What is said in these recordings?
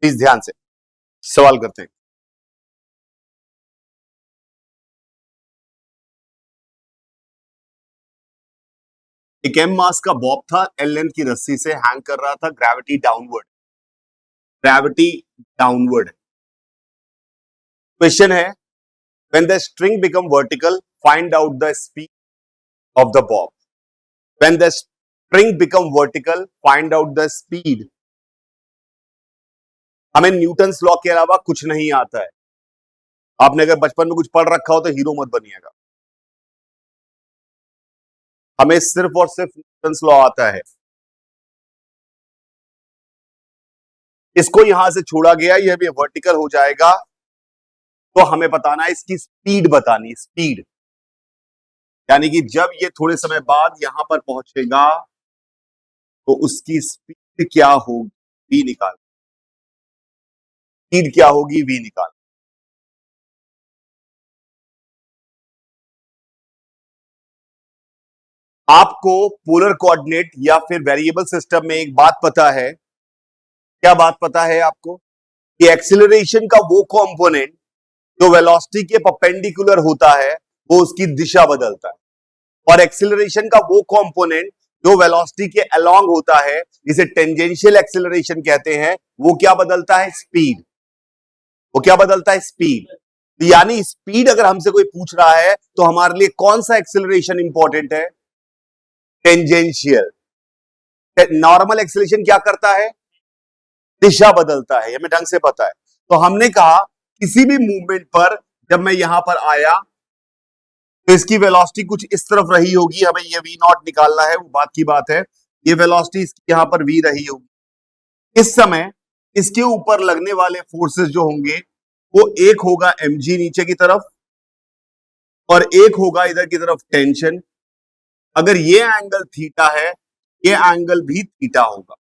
Please ध्यान से सवाल करते हैं। एक एम मास का बॉब था, एल लेंथ की रस्सी से हैंग कर रहा था, ग्रेविटी डाउनवर्ड। क्वेश्चन है, when the string become vertical find out the speed of the Bob. When the string become vertical find out the speed. हमें न्यूटन्स लॉ के अलावा कुछ नहीं आता है। आपने अगर बचपन में कुछ पढ़ रखा हो तो हीरो मत बनिएगा। हमें सिर्फ और सिर्फ न्यूटन्स लॉ आता है। इसको यहां से छोड़ा गया, यह भी वर्टिकल हो जाएगा, तो हमें बताना है इसकी स्पीड बतानी। स्पीड यानी कि जब ये थोड़े समय बाद यहां पर पहुंचेगा तो उसकी स्पीड क्या होगी निकाल। स्पीड क्या होगी वी निकाल। आपको पोलर कोऑर्डिनेट या फिर वेरिएबल सिस्टम में एक बात पता है। क्या बात पता है आपको? कि एक्सीलरेशन का वो कंपोनेंट जो वेलोसिटी के परपेंडिकुलर होता है वो उसकी दिशा बदलता है, और एक्सीलरेशन का वो कंपोनेंट जो वेलोसिटी के अलोंग होता है, जिसे टेंजेंशियल एक्सीलरेशन कहते हैं, वो क्या बदलता है? स्पीड। वो क्या बदलता है? स्पीड। यानी स्पीड अगर हमसे कोई पूछ रहा है तो हमारे लिए कौन सा एक्सीलरेशन इंपॉर्टेंट है? टेंजेंशियल। नॉर्मल एक्सीलरेशन क्या करता है? दिशा बदलता है, हमें ढंग से पता है। तो हमने कहा किसी भी मूवमेंट पर जब मैं यहां पर आया तो इसकी वेलोसिटी कुछ इस तरफ रही होगी, हमें ये वी नॉट निकालना है, वो बात की बात है। ये वेलोसिटी यहां पर वी रही होगी। इस समय इसके ऊपर लगने वाले फोर्सेस जो होंगे वो एक होगा mg नीचे की तरफ और एक होगा इधर की तरफ टेंशन। अगर ये एंगल थीटा है, ये एंगल भी थीटा होगा।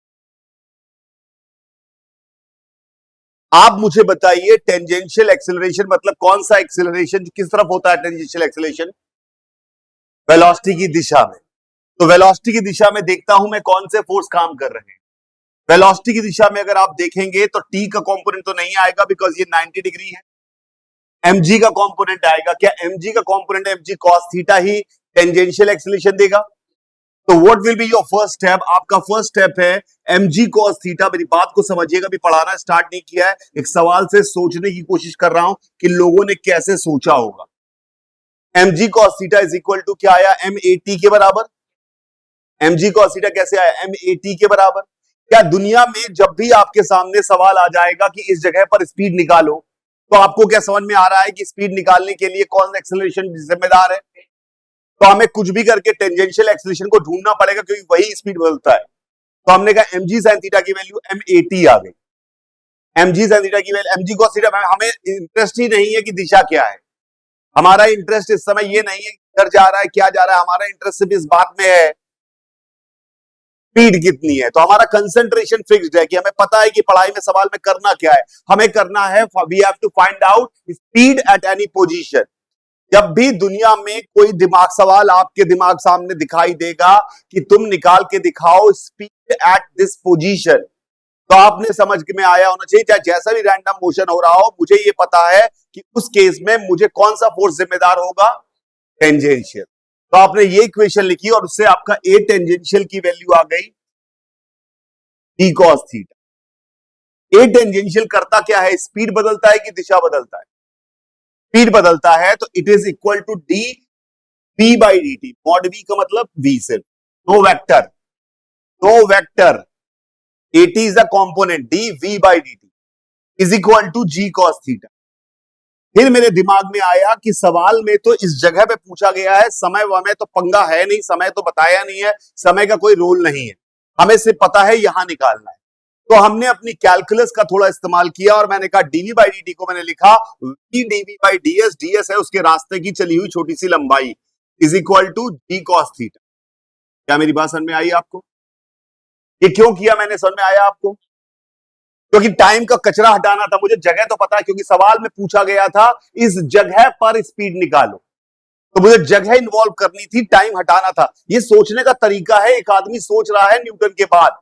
आप मुझे बताइए टेंजेंशियल एक्सीलरेशन मतलब कौन सा एक्सीलरेशन किस तरफ होता है? टेंजेंशियल एक्सीलरेशन वेलोसिटी की दिशा में। तो वेलोसिटी की दिशा में देखता हूं मैं कौन से फोर्स काम कर रहे हैं। वेलोसिटी की दिशा में अगर आप देखेंगे तो टी का कंपोनेंट तो नहीं आएगा बिकॉज ये 90 डिग्री है। एमजी का कंपोनेंट आएगा। क्या एमजी का कंपोनेंट एमजी कॉस थीटा ही टेंजेंशियल एक्सीलरेशन देगा? तो what will be your first step? आपका फर्स्ट स्टेप है mg cos थीटा। मेरी बात को समझिएगा, भी पढ़ाना स्टार्ट नहीं किया है, एक सवाल से सोचने की कोशिश कर रहा हूं कि लोगों ने कैसे सोचा होगा। mg cos theta is equal to क्या आया?mat के बराबर। mg cos थीटा कैसे आया? mat के बराबर। क्या दुनिया में जब भी आपके सामने सवाल आ जाएगा कि इस जगह पर स्पीड निकालो, तो आपको क्या समझ में आ रहा है कि स्पीड निकालने के लिए कौन सा एक्सेलरेशन जिम्मेदार है? तो हमें कुछ भी करके टेंजेंशियल एक्सीलरेशन को ढूंढना पड़ेगा क्योंकि वही स्पीड बदलता है। तो हमने कहा mg sin थीटा की वैल्यू mat आ गई। mg sin थीटा की वैल्यू mg cos थीटा। हमें इंटरेस्ट ही नहीं है कि दिशा क्या है। हमारा इंटरेस्ट इस समय ये नहीं है किधर जा रहा है, क्या जा रहा है। हमारा इंटरेस्ट सिर्फ इस बात में है स्पीड कितनी है। तो हमारा कंसंट्रेशन फिक्स्ड है कि हमें पता है कि पढ़ाई में सवाल में करना क्या है। हमें करना है we have to find out speed at any position. जब भी दुनिया में कोई दिमाग सवाल आपके दिमाग सामने दिखाई देगा कि तुम निकाल के दिखाओ स्पीड एट दिस पोजीशन, तो आपने समझ में आया होना चाहिए, चाहे जैसा भी रैंडम मोशन हो रहा हो, मुझे ये पता है कि उस केस में मुझे कौन सा फोर्स जिम्मेदार होगा? टेंजेंशियल। तो आपने ये इक्वेशन लिखी और उससे आपका ए टेंजेंशियल की वैल्यू आ गई डी कॉस थीटा। ए टेंजेंशियल करता क्या है? स्पीड बदलता है कि दिशा बदलता है? स्पीड बदलता है। तो it is equal to D V by D T. Mod V का मतलब वी सिर्फ, no vector, no vector. AT is the component, D V by D T is equal to G cos theta. फिर मेरे दिमाग में आया कि सवाल में तो इस जगह पे पूछा गया है, समय वमय तो पंगा है नहीं, समय तो बताया नहीं है, समय का कोई रोल नहीं है, हमें सिर्फ पता है यहां निकालना है। तो हमने अपनी कैलकुलस का थोड़ा इस्तेमाल किया और मैंने कहा डीवी बाई डी टी को मैंने लिखा V DV by DS. DS है उसके रास्ते की चली हुई छोटी सी लंबाई is equal to G cos theta. क्या मेरी बात समझ में आई आपको? ये क्यों किया मैंने, समझ में आया आपको? क्योंकि टाइम का कचरा हटाना था। मुझे जगह तो पता है क्योंकि सवाल में पूछा गया था इस जगह पर स्पीड निकालो, तो मुझे जगह इन्वॉल्व करनी थी, टाइम हटाना था। ये सोचने का तरीका है, एक आदमी सोच रहा है न्यूटन के बाद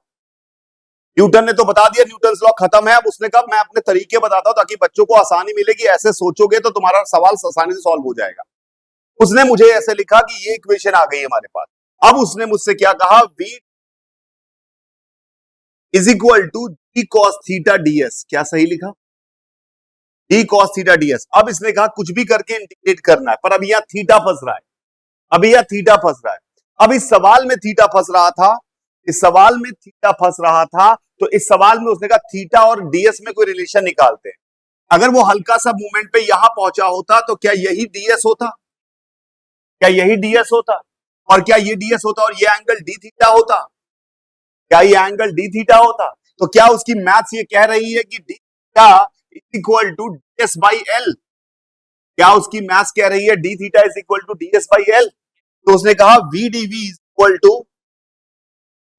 न्यूटन ने तो बता दिया न्यूटन्स लॉ खत्म है। अब उसने कहा मैं अपने तरीके बताता हूं ताकि बच्चों को आसानी मिलेगी, ऐसे सोचोगे तो तुम्हारा सवाल आसानी से सॉल्व हो जाएगा। उसने मुझे ऐसे लिखा कि ये इक्वेशन आ गई हमारे पास। अब उसने मुझसे क्या कहा, v is equal to d cos theta ds। क्या सही लिखा? d cos theta ds। अब इसने कहा कुछ भी करके इंटीग्रेट करना है, पर अब यहां थीटा फंस रहा है, अभी यहां थीटा फंस रहा है। अब इस सवाल में थीटा फंस रहा था, इस सवाल में थीटा फंस रहा था, तो इस सवाल में उसने कहा थीटा और ds में कोई रिलेशन निकालते हैं। अगर वो हल्का सा मूवमेंट पे यहां पहुंचा होता तो क्या यही ds होता? क्या यही ds होता? और क्या ये ds होता और ये एंगल d थीटा होता? क्या ये एंगल d थीटा होता? तो क्या उसकी मैथ्स ये कह रही है कि d theta is equal to ds by l? क्या उसकी मैथ्स कह रही है d theta is equal to ds by l? तो उसने कहा v dv is equal to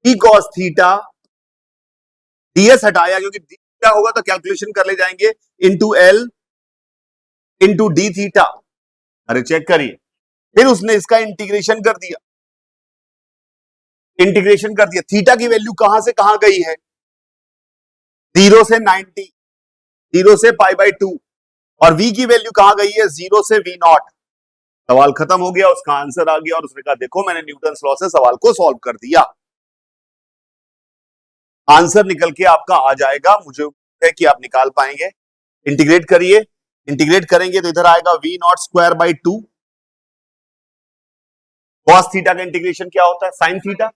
d cos theta, ds हटाया क्योंकि d थीटा होगा तो कैलकुलेशन कर ले जाएंगे, into l into d theta. अरे चेक करिए, फिर उसने इसका इंटीग्रेशन कर दिया, इंटीग्रेशन कर दिया। थीटा की वैल्यू कहां से कहां गई है? 0 से 90, 0 से पाई बाई 2, और v की वैल्यू कहां गई है? 0 से v नॉट। सवाल खत्म हो गया, उसका आंसर आ गया और उसने कहा देखो मैंने न्यूटन्स लॉ से सवाल को सॉल्व कर दिया। आंसर निकल के आपका आ जाएगा, मुझे है कि आप निकाल पाएंगे। इंटीग्रेट करिए, इंटीग्रेट करेंगे तो इधर आएगा v not square by 2। Cos theta का इंटीग्रेशन क्या होता है? Sine theta.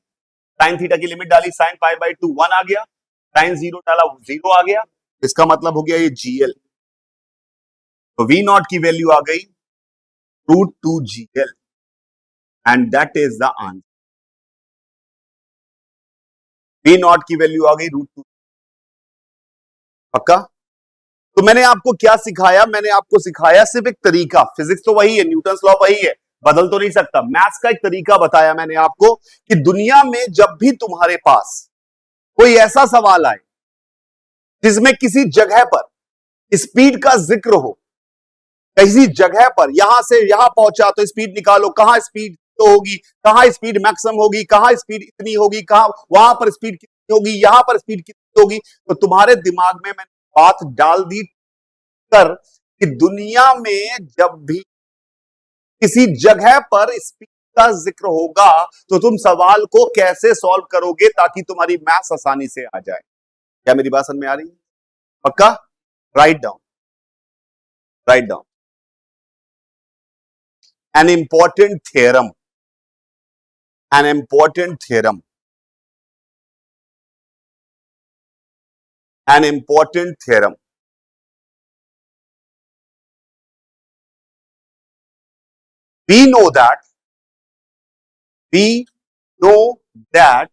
साइन थीटा की लिमिट डाली, साइन पाई बाई 2 1 आ गया, साइन 0 डाला 0 आ गया, इसका मतलब हो गया ये gl। तो v नॉट की वैल्यू आ गई √2 gl and that is the answer. v not की वैल्यू आ गई √2। पक्का? तो मैंने आपको क्या सिखाया? मैंने आपको सिखाया सिर्फ एक तरीका। फिजिक्स तो वही है, न्यूटन्स लॉ वही है, बदल तो नहीं सकता। मैथ्स का एक तरीका बताया मैंने आपको कि दुनिया में जब भी तुम्हारे पास कोई ऐसा सवाल आए जिसमें किसी जगह पर स्पीड का जिक्र हो, किसी जगह पर यहां से यहां पहुंचा तो स्पीड निकालो, कहां स्पीड तो होगी, कहां स्पीड मैक्सिमम होगी, कहां स्पीड इतनी होगी, कहां वहां पर स्पीड कितनी होगी, यहां पर स्पीड कितनी होगी, तो तुम्हारे दिमाग में मैंने बात डाल दी कर कि दुनिया में जब भी किसी जगह पर स्पीड का जिक्र होगा तो तुम सवाल को कैसे सॉल्व करोगे ताकि तुम्हारी मैथ्स आसानी से आ जाए। क्या मेरी बात समझ में आ रही है? पक्का? Write down, write down. An important theorem, an important theorem, an important theorem. We know that, we know that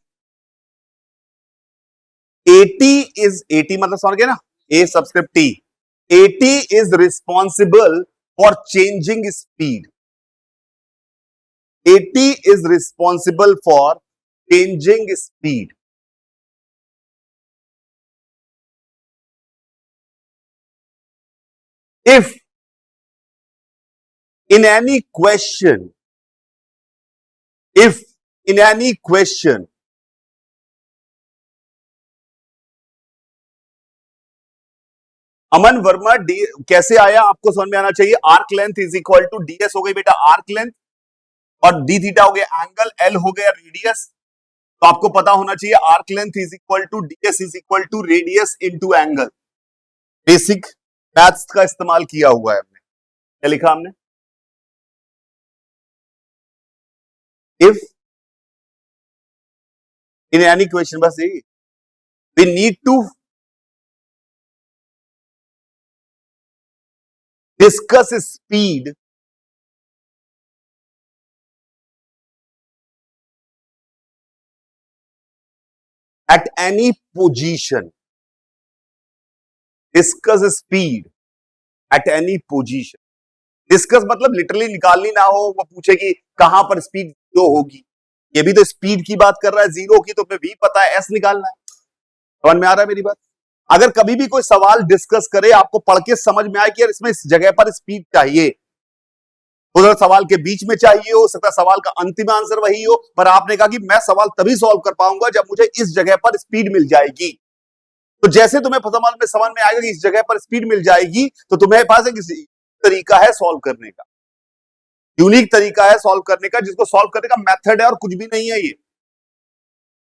80 is 80 मतलब समझ गए ना, A subscript T, 80 is responsible for changing speed. 80 is responsible for changing speed. If in any question, if in any question Aman Verma कैसे आया आपको समझ में आना चाहिए। Arc length is equal to ds हो गई बेटा आर्क लेंथ, और d थीटा हो गया एंगल, l हो गया रेडियस। तो आपको पता होना चाहिए arc length is equal to ds is equal to radius into angle. Basic maths का इस्तेमाल किया हुआ है हमने। क्या लिखा हमने? इफ इन एनी क्वेश्चन, बस यही, we need to discuss speed at any position. Discuss speed at any position. Discuss मतलब लिटरली निकालनी ना हो, वो पूछे कि कहां पर स्पीड जीरो होगी। ये भी तो स्पीड की बात कर रहा है, जीरो की तो भी पता है, एस निकालना है। समझ में आ रहा है मेरी बात? अगर कभी भी कोई सवाल डिस्कस करे, आपको पढ़ के समझ में आए कि यार इसमें इस जगह पर स्पीड चाहिए, उधर सवाल के बीच में चाहिए, हो सकता है सवाल का अंतिम आंसर वही हो, पर आपने कहा कि मैं सवाल तभी सॉल्व कर पाऊंगा जब मुझे इस जगह पर स्पीड मिल जाएगी। तो जैसे तुम्हें समझ में आएगा कि इस जगह पर स्पीड मिल जाएगी, तो तुम्हें पास एक तरीका है सॉल्व करने का, यूनिक तरीका है सॉल्व करने का, जिसको सॉल्व करने का मेथड है और कुछ भी नहीं है। ये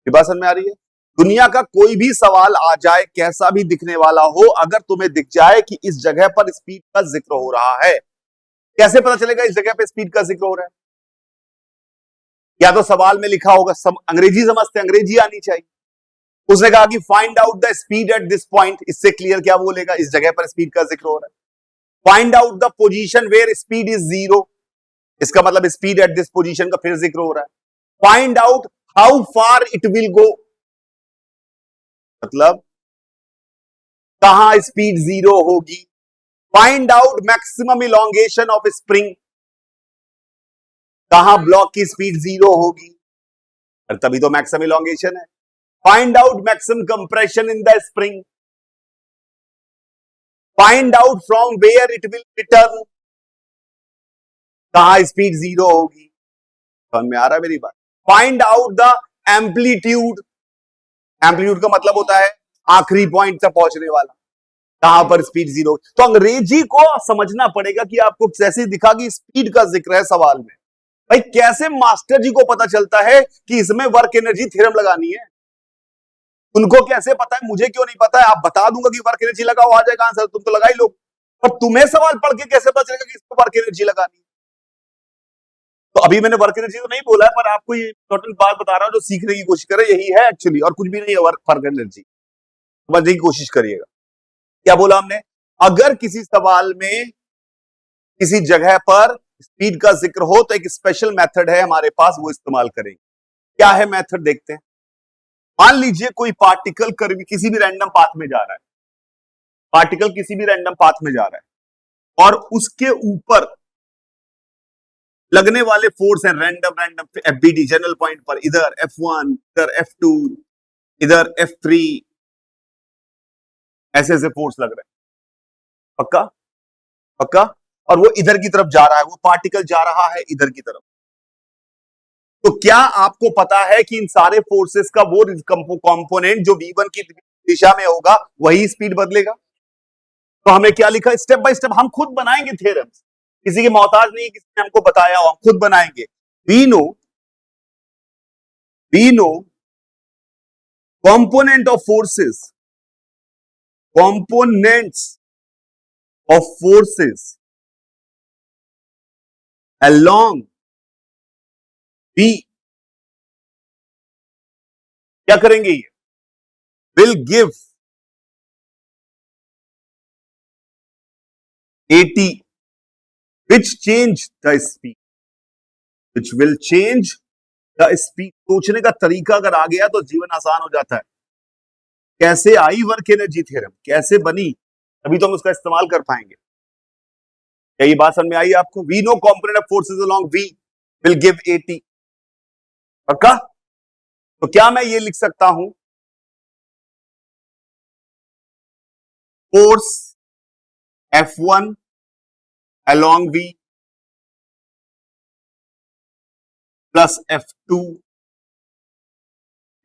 बात समझ में आ रही है? दुनिया का कोई भी सवाल आ जाए, कैसा भी दिखने वाला हो, अगर तुम्हें दिख जाए कि इस जगह पर स्पीड का जिक्र हो रहा है, कैसे पता चलेगा इस जगह पर स्पीड का जिक्र हो रहा है? या तो सवाल में लिखा होगा, अंग्रेजी समझते, अंग्रेजी आनी चाहिए। उसने कहा कि find out the speed at this point, इससे क्लियर क्या बोलेगा, इस जगह पर स्पीड का जिक्र हो रहा है। Find out the position where speed is 0, इसका मतलब स्पीड एट दिस पोजीशन का फिर जिक्र हो रहा है। Find out how far it will go, मतलब कहां स्पीड 0 होगी। Find out maximum elongation of spring, कहां ब्लॉक की स्पीड 0 होगी, और तभी तो मैक्सिमम इलोंगेशन है। Find out maximum compression in the spring, find out from where it will return, कहां स्पीड 0 होगी। समझ में आ रहा है मेरी बात? Find out the amplitude, amplitude का मतलब होता है आखिरी पॉइंट तक पहुंचने वाला, कहां पर स्पीड 0। तो अंग्रेजी को समझना पड़ेगा कि आपको जैसे दिखा कि स्पीड का जिक्र है सवाल में, भाई कैसे मास्टर जी को पता चलता है कि इसमें वर्क एनर्जी थ्योरम लगानी है? उनको कैसे पता है, मुझे क्यों नहीं पता है? आप बता दूंगा कि वर्क एनर्जी लगाओ, आ जाएगा आंसर, तुम तो लगा ही लो। पर तुम्हें सवाल पढ़ के कैसे पता चलेगा कि इसको वर्क एनर्जी लगानी है? तो अभी मैंने वर्क एनर्जी तो नहीं बोला है, पर आपको ये टोटल बात बता रहा हूं, जो सीखने की कोशिश करे यही है एक्चुअली, और कुछ भी नहीं है वर्क एनर्जी। समझने की कोशिश करिएगा। क्या बोला हमने? अगर किसी सवाल में किसी जगह पर स्पीड का जिक्र हो तो एक स्पेशल मेथड है हमारे पास, वो इस्तेमाल करेंगे। क्या है मेथड, देखते हैं। मान लीजिए कोई पार्टिकल किसी भी रैंडम पाथ में जा रहा है, पार्टिकल किसी भी रैंडम पाथ में जा रहा है, और उसके ऊपर लगने वाले फोर्स हैं random random FBD general point पर, इधर F1, इधर F2, इधर F3, ऐसे ऐसे फोर्स लग रहे हैं। पक्का? पक्का? और वो इधर की तरफ जा रहा है, वो पार्टिकल जा रहा है इधर की तरफ। तो क्या आपको पता है कि इन सारे फोर्सेस का वो कंपोनेंट जो V1 की दिशा में होगा वही स्पीड बदलेगा? तो हमें क्या लिखा, स्टेप बाय स्टेप हम खुद बनाएंगे थ्योरम्स, किसी की मोहताज नहीं, किसी ने हमको बताया हो, हम खुद बनाएंगे। We know component of forces, components of forces along B, क्या करेंगे ये, will give AT which change the speed, which will change the speed। सोचने का तरीका अगर आ गया तो जीवन आसान हो जाता है। कैसे आई वर्क एनर्जी थ्योरम, कैसे बनी, अभी तो हम उसका इस्तेमाल कर पाएंगे। क्या ये बात समझ में आई आपको? We know component of forces along V will give AT। पक्का? तो क्या मैं ये लिख सकता हूं, force F1 along V plus F2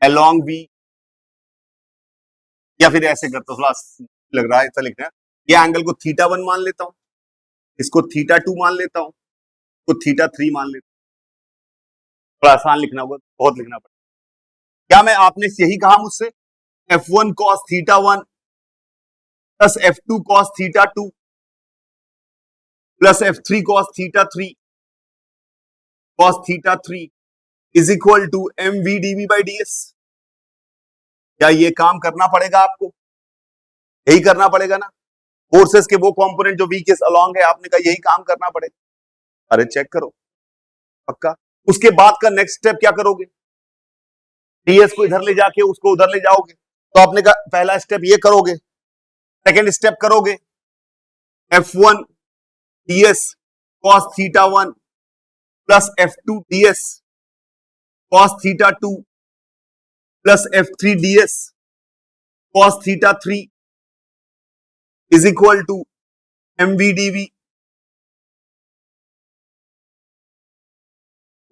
along V, या फिर ऐसे करता हूं, थोड़ा लग रहा है ऐसा लिखना है, ये एंगल को θ1 मान लेता हूं, इसको θ2 मान लेता हूं, इसको θ3 मान लेता हूं। थोड़ा आसान लिखना होगा, बहुत लिखना पड़ेगा। क्या मैं, आपने यही कहा मुझसे, F1 cos θ1 plus F2 cos θ2 plus F3 cos θ3 is equal to mv/dv/ds। क्या ये काम करना पड़ेगा आपको? यही करना पड़ेगा ना, फोर्सेस के वो कंपोनेंट जो V के अलोंग है, आपने कहा यही काम करना पड़ेगा। अरे चेक करो, पक्का? उसके बाद का नेक्स्ट स्टेप क्या करोगे, ds को इधर ले जाके उसको उधर ले जाओगे। तो आपने कहा पहला स्टेप ये करोगे, सेकेंड स्टेप करोगे F1 ds cos θ1 plus F2 ds cos θ2 plus F3 ds cos θ3 is equal to mv/dv।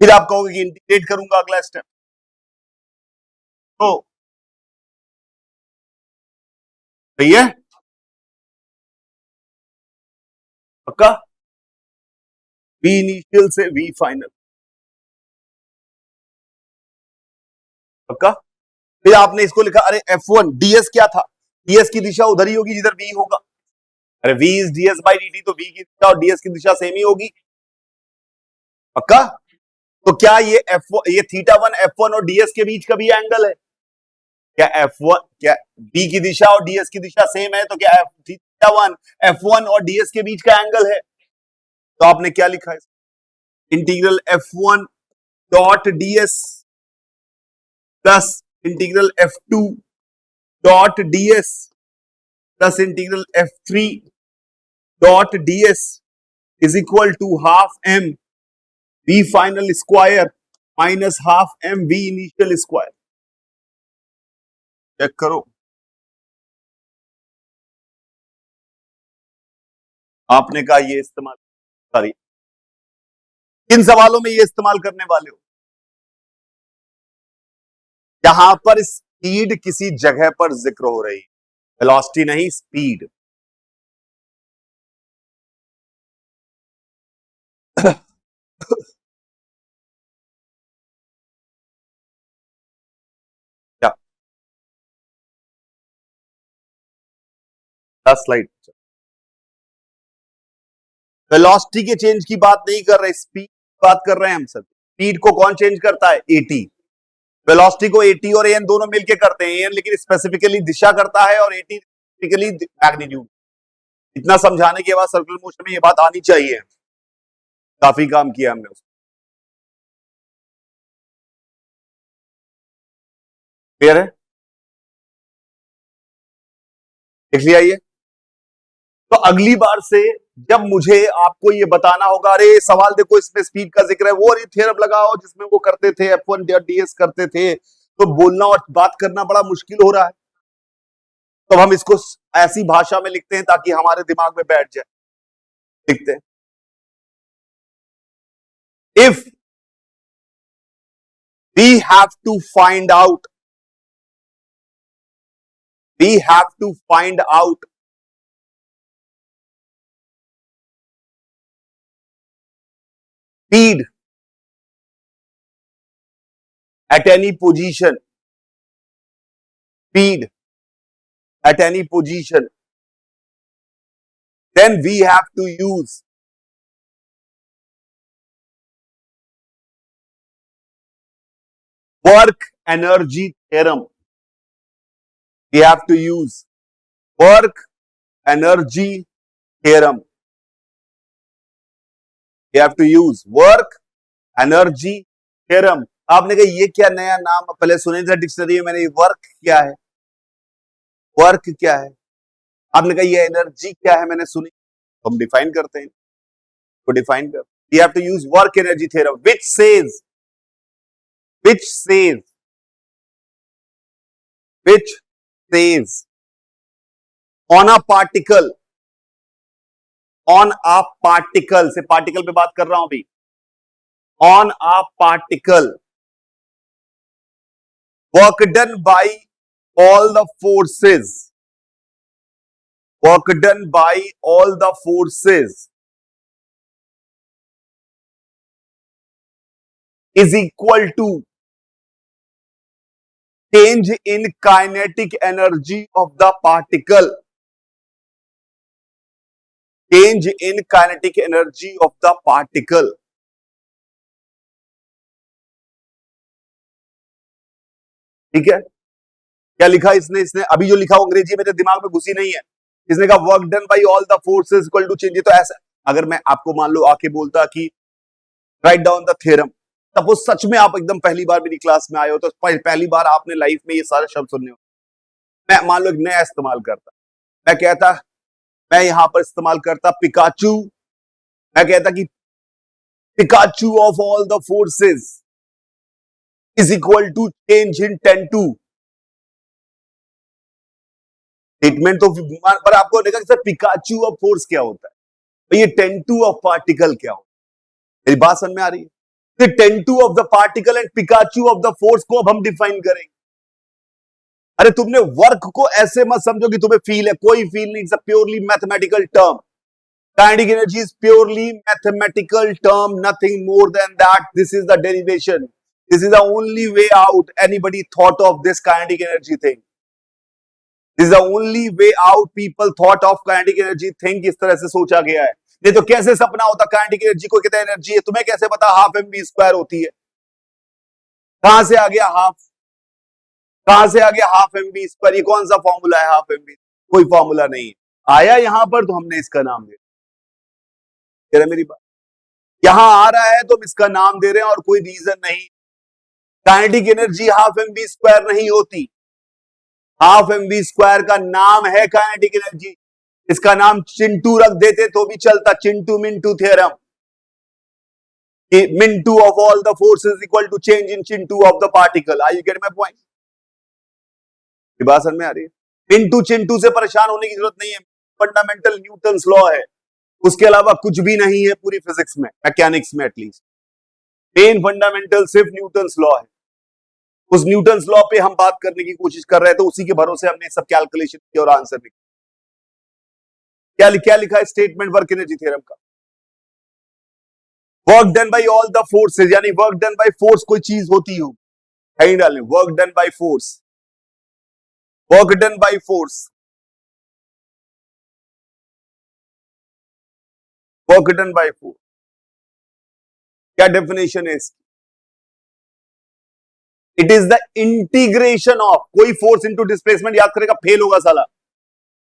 फिर आप कहोगे कि इंटीग्रेट करूंगा, अगला स्टेप। तो सही है? पक्का? वी इनिशियल से वी फाइनल। पक्का? फिर आपने इसको लिखा, अरे F1 ds क्या था? ds की दिशा उधर ही होगी जिधर v होगा। अरे v is ds by dt, तो v की दिशा और ds की दिशा सेम ही होगी। पक्का? तो क्या ये F1, ये θ1 F1 और ds के बीच का भी एंगल है? क्या F1, क्या b की दिशा और ds की दिशा सेम है, तो क्या θ1 F1 और ds के बीच का एंगल है? तो आपने क्या लिखा है? Integral F1 dot ds plus integral F2 dot ds plus integral F3 dot ds is equal to half m v final square minus half m v initial square. चेक करो, आपने कहा ये इस्तेमाल, सॉरी, किन सवालों में ये इस्तेमाल करने वाले हो? यहां पर स्पीड किसी जगह पर जिक्र हो रही, वेलोसिटी नहीं, स्पीड। क्या 10 स्लाइड? वेलोसिटी के चेंज की बात नहीं कर रहे, स्पीड की बात कर रहे हैं हम सब। स्पीड को कौन चेंज करता है? एटी। वेलोसिटी को एटी और एन दोनों मिलके करते हैं, एन लेकिन स्पेसिफिकली दिशा करता है और एटी स्पेसिफिकली मैग्नीट्यूड। इतना समझाने के बाद सर्कुलर मोशन में ये बात आनी चाहिए। काफी काम किया हमने उसमें। क्लियर है? देख लिया ये? तो अगली बार से जब मुझे आपको ये बताना होगा, अरे सवाल देखो इसमें स्पीड का जिक्र है, वो थ्योरम लगाओ जिसमें वो करते थे, F1 ds करते थे, तो बोलना और बात करना बड़ा मुश्किल हो रहा है। तो हम इसको ऐसी भाषा में लिखते हैं ताकि हमारे दिमाग में बैठ जाए। लिखते हैं, if we have to find out, we have to find out speed at any position, speed at any position, then we have to use work energy theorem. We have to use work energy theorem. We have to use work energy theorem. आपने कहा ये क्या नया नाम पहले सुने थे dictionary में, मैंने वर्क क्या है, वर्क क्या है? आपने कहा ये एनर्जी क्या है, मैंने सुनी। हम डिफाइन करते हैं, तो डिफाइन कर, we have to use work energy theorem which says on a particle, से पार्टिकल पे बात कर रहा हूं अभी, on a particle work done by all the forces, work done by all the forces is equal to change in kinetic energy of the particle, change in kinetic energy of the particle. ठीक है? क्या लिखा इसने अभी जो लिखा अंग्रेजी मेरे दिमाग में घुसी नहीं है। इसने कहा work done by all the forces equal to change. तो ऐसा अगर मैं आपको मान लो आके बोलता कि राइट डाउन द थ्योरम, तब वो सच में आप एकदम पहली बार मेरी क्लास में आए हो, तो पहली बार आपने लाइफ में ये सारे शब्द सुनने हो। मैं मान लो एक नया इस्तेमाल करता, मैं कहता, मैं यहां पर इस्तेमाल करता पिकाचू, मैं कहता कि Pikachu of all the forces is equal to change in 10-2। Statement तो पर आपको देखा कि सर पिकाचू ऑफ फोर्स क्या होता है, तो ये 10-2 ऑफ पार्टिकल क्या होता है? मेरी बात समझ में आ रही है? 10-2 of the particle and Pikachu of the force को अब हम डिफाइन करेंगे। अरे तुमने वर्क को ऐसे मत समझो कि तुम्हें फील है, कोई फील नहीं, it's a purely mathematical term. Kinetic energy is purely mathematical term, nothing more than that. This is the derivation. This is the only way out. Anybody thought of this kinetic energy thing? This is the only way out. People thought of kinetic energy thing. इस तरह से सोचा गया है. नहीं तो कैसे सपना होता kinetic energy को कितना एनर्जी है? तुम्हें कैसे पता हाफ mv स्क्वायर होती है? कहां से आ गया हाफ? कहां से आ गया हाफ mv स्क्वायर? ये कौन सा फॉर्मूला है हाफ mv? कोई फॉर्मूला नहीं है. आया यहां पर तो हमने इसका नाम दिया. मेरी बात यहां आ रहा है तो हम इसका नाम दे रहे हैं और कोई रीजन नहीं. Kinetic energy half mv square नहीं होती. हाफ mv स्क्वायर का नाम है काइनेटिक एनर्जी. इसका नाम चिंटू रख देते तो भी चलता. Chintu Mintu theorem. Mintu of all the forces equal to change in Chintu of the particle. Are you get my point? ये बात समझ में आ रही है? मिंटू चिंटू से परेशान होने की जरूरत नहीं है. फंडामेंटल न्यूटन्स लॉ है, उसके अलावा कुछ भी नहीं है पूरी फिजिक्स में, मैकेनिक्स में एटलीस्ट. मेन फंडामेंटल सिर्फ न्यूटन्स लॉ है. उस न्यूटन्स लॉ पे हम बात करने की कोशिश कर रहे थे, उसी के भरोसे हमने सब कैलकुलेशन किया और आंसर निकाला. क्या लिखा है स्टेटमेंट वर्क एनर्जी थ्योरम का? Work done by all the forces, यानी वर्क डन बाय फोर्स कोई चीज होती हो, कहीं डालें work done by force. Work done by force, work done by force, क्या डेफिनेशन है इसकी? It is the integration of, कोई फोर्स इंटू डिस्प्लेसमेंट याद करेगा फेल होगा साला.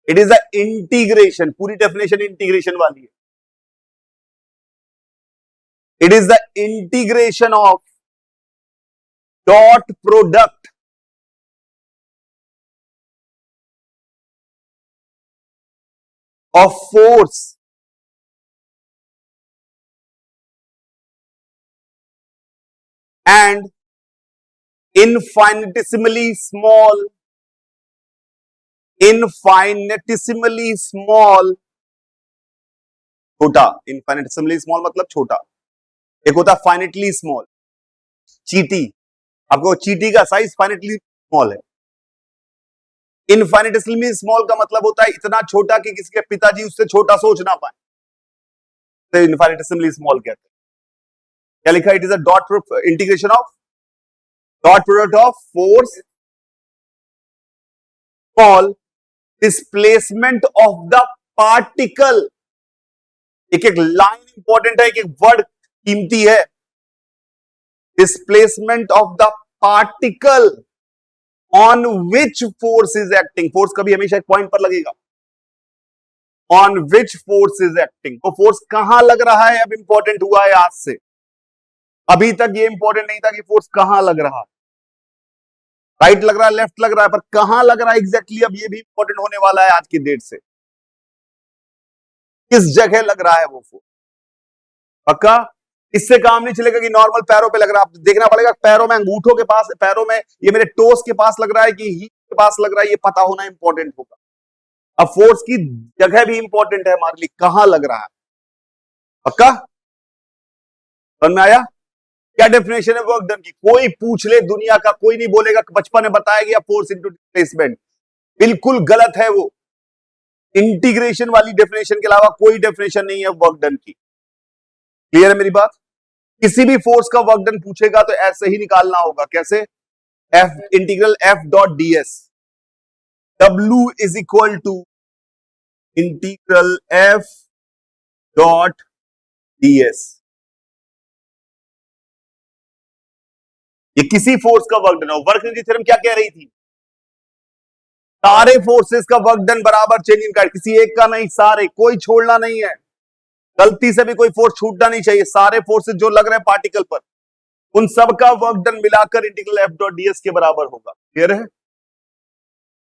इट इज द इंटीग्रेशन, पूरी डेफिनेशन इंटीग्रेशन वाली है. It is the integration of dot product of force and infinitesimally small छोटा. इनफाइनिटेसिमली स्मॉल मतलब छोटा. एक होता फाइनेटली स्मॉल, चीटी. आपको चीटी का साइज फाइनेटली स्मॉल है. इनफाइनिटेसिमली स्मॉल का मतलब होता है इतना छोटा कि किसी के पिताजी उससे छोटा सोच ना पाए, तो इनफाइनिटेसिमली स्मॉल कहते हैं. क्या लिखा? It is a dot integration of dot product of force small displacement of the particle. एक एक लाइन इंपॉर्टेंट है, एक एक वर्ड कीमती है. Displacement of the particle on which force is acting. Force कभी हमेशा एक पॉइंट पर लगेगा. On which force is acting, तो फोर्स कहां लग रहा है अब इंपॉर्टेंट हुआ है आज से. अभी तक ये इंपॉर्टेंट नहीं था कि फोर्स कहां लग रहा है. राइट लग रहा है, लेफ्ट लग रहा है, पर कहां लग रहा है एग्जैक्टली अब ये भी इंपॉर्टेंट होने वाला है आज की डेट से. किस जगह लग रहा है वो फोर्स. पक्का इससे काम नहीं चलेगा कि नॉर्मल पैरों पे लग रहा है. देखना पड़ेगा पैरों में, अंगूठों के पास, पैरों में, ये मेरे टोस के पास लग रहा है कि हीप के पास लग रहा है, ये पता होना इंपॉर्टेंट होगा. अब फोर्स की जगह भी इंपॉर्टेंट है हमारे लिए, कहां लग रहा है. पक्का समझ में आया? क्या डेफिनेशन है वर्क डन की? कोई पूछ ले दुनिया का, कोई नहीं बोलेगा बचपन में बताया गया फोर्स इनटू डिस्प्लेसमेंट. बिल्कुल गलत है वो. इंटीग्रेशन वाली डेफिनेशन के अलावा कोई डेफिनेशन नहीं है वर्क डन की. क्लियर है मेरी बात? किसी भी फोर्स का वर्क डन पूछेगा तो ऐसे ही निकालना होगा. कैसे? F integral F dot D S. W is equal to integral F dot D S. ये किसी फोर्स का वर्क डन हो. वर्क एनर्जी थ्योरम क्या कह रही थी? सारे फोर्सेस का वर्क डन बराबर चेंज इन, किसी एक का नहीं, सारे, कोई छोड़ना नहीं है. गलती से भी कोई फोर्स छूटना नहीं चाहिए. सारे फोर्सेस जो लग रहे हैं पार्टिकल पर, उन सब का वर्क डन मिलाकर integral F dot D S के बराबर होगा. क्लियर है?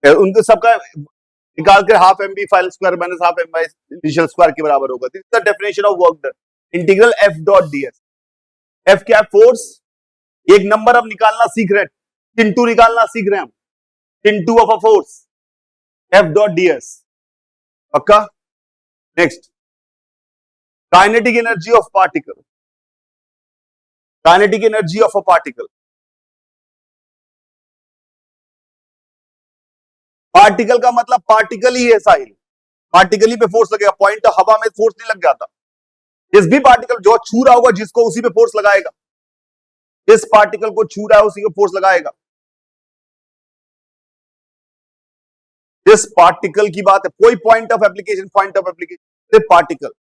उनको सबका निकाल कर half M B file square minus half M by initial square के बराबर होगा. This is the definition of work done. Integral F dot D S. F क्या है? फोर्स. एक नंबर अब निकालना सीख रहे हैं, चिंटू निकालना सीख रहे हैं हम. चिंटू of a force, F dot D S. पक्का? Next, kinetic energy of particle. Kinetic energy of a particle. Particle का मतलब पार्टिकल ही है साहिल, पार्टिकल ही पे फोर्स लगेगा, पॉइंट हवा में फोर्स नहीं लग जाता। जिस भी पार्टिकल जो छू रहा होगा जिसको, उसी पे फोर्स लगाएगा, जिस पार्टिकल को छू रहा है उसी को फोर्स लगाएगा। जिस पार्टिकल की बात है, कोई पॉइंट ऑफ एप्लीकेशन सिर्फ पार्टिकल।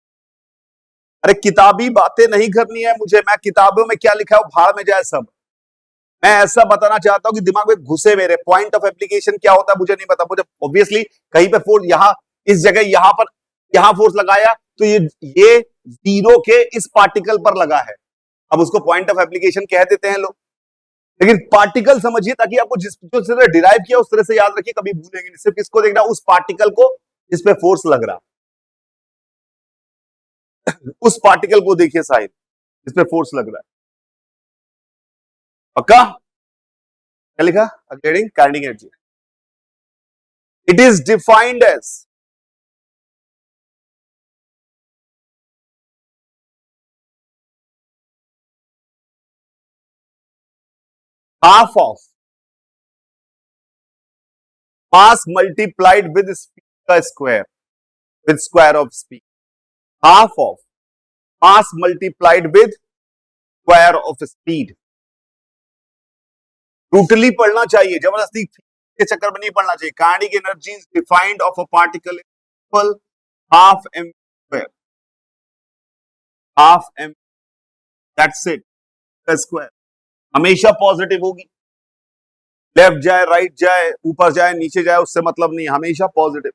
अरे किताबी बातें नहीं करनी है मुझे, मैं किताबों में क्या लिखा है वो भाड़ में जाए सब। मैं ऐसा बताना चाहता हूं कि दिमाग में घुसे मेरे, पॉइंट ऑफ एप्लीकेशन क्या होता है मुझे नहीं पता। मुझे ऑब्वियसली कहीं पे फोर्स, यहां इस जगह यहां पर यहां फोर्स लगाया तो ये जीरो के इस पार्टिकल पर लगा है, अब उसको पॉइंट ऑफ एप्लीकेशन कह देते हैं लोग। लेकिन पार्टिकल समझिए, ताकि आपको जिस जो तरह डिराइव किया उस तरह से याद रखिए, कभी भूलेंगे नहीं। सिर्फ किसको देखना, उस पार्टिकल को जिस पे फोर्स लग रहा, उस पार्टिकल को देखिए साहिब जिस पे फोर्स लग रहा है। पक्का? क्या लिखा? Reading kinetic energy, it is defined as half of mass multiplied with speed का square, with square of speed, half of mass multiplied with square of speed। Brutally पढ़ना चाहिए, जबरदस्ती के चक्कर में नहीं पढ़ना चाहिए। Kinetic energy is defined of a particle equal half M square, half M, that's it, का स्क्वायर। हमेशा पॉजिटिव होगी, लेफ्ट जाए राइट जाए ऊपर जाए नीचे जाए उससे मतलब नहीं, हमेशा positive.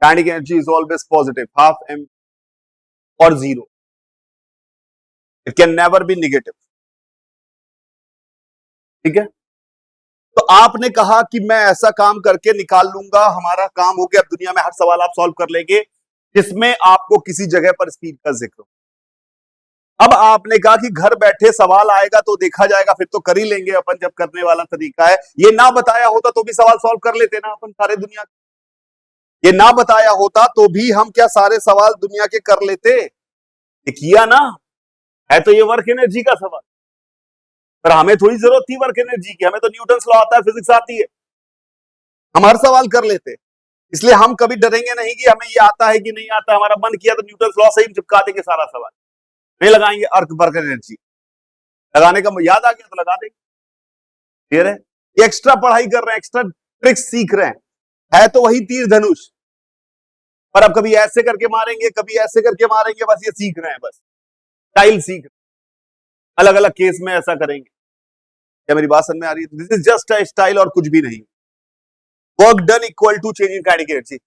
Kinetic energy is always positive, half M और zero, it can never be negative. ठीक है, तो आपने कहा कि मैं ऐसा काम करके निकाल लूंगा, हमारा काम हो गया, अब दुनिया में हर सवाल आप सॉल्व कर लेंगे जिसमें आपको किसी जगह पर स्पीड का जिक्र। अब आपने कहा कि घर बैठे सवाल आएगा तो देखा जाएगा, फिर तो कर ही लेंगे अपन, जब करने वाला तरीका है। ये ना बताया होता तो भी सवाल सॉल्व कर लेते ना अपन सारे दुनिया के। ये ना बताया होता तो भी हम क्या सारे सवाल दुनिया के कर लेते? ये किया ना, है तो ये वर्क एनर्जी का सवाल, पर हमें थोड़ी जरूरत थी वर्क एनर्जी की, हमें तो न्यूटन लॉ आता है, फिजिक्स आती है, हम हर सवाल कर लेते। इसलिए हम कभी डरेंगे नहीं कि हमें ये आता है कि नहीं आता। हमारा मन किया तो न्यूटन लॉ से ही चिपका देंगे सारा सवाल, नहीं लगाएंगे अर्क वर्क एनर्जी, लगाने का याद आ गया तो लगा देंगे। क्लियर है? ये एक्स्ट्रा पढ़ाई कर रहे हैं, एक्स्ट्रा ट्रिक्स सीख रहे हैं, है तो वही तीर धनुष, पर अब कभी ऐसे करके मारेंगे कभी ऐसे करके मारेंगे, बस ये सीख रहे हैं, बस स्टाइल सीख रहे हैं, अलग अलग केस में ऐसा करेंगे। क्या मेरी बात समझ में आ रही है? This is just a style और कुछ भी नहीं। Work done equal to change in kinetic energy.